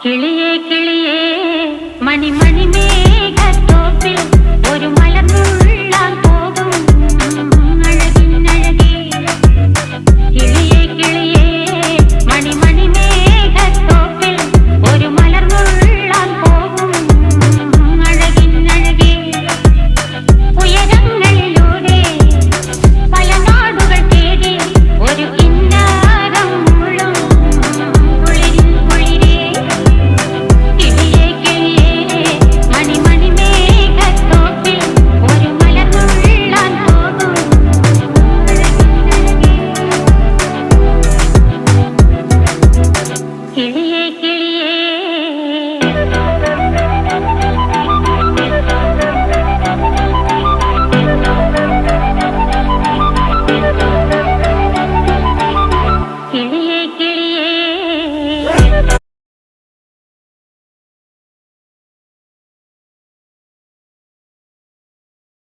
കിളിയേ കിളിയേ മണിമണി മേഘത്തോപ്പിൽ ഒരു മലർന്നുള്ളാൻ പോകും അഴകിനഴകേ. കിളിയേ കിളിയേ മണിമണി മേഘത്തോപ്പിൽ ഒരു മലർന്നുള്ളാൻ പോകും അഴകിനഴകേ. ഉയരങ്ങളിലൂടെ പല നാടുകൾ തേടി ഒരു കിന്നാരം മുള്ളും കുളിരിൻ കുളിരേ. കിളിയേ കിളിയേ മണിമണി മേഘത്തോപ്പിൽ ഒരു മലർന്നുള്ളാൻ പോകും അഴകിനഴകേ. കിളിയേ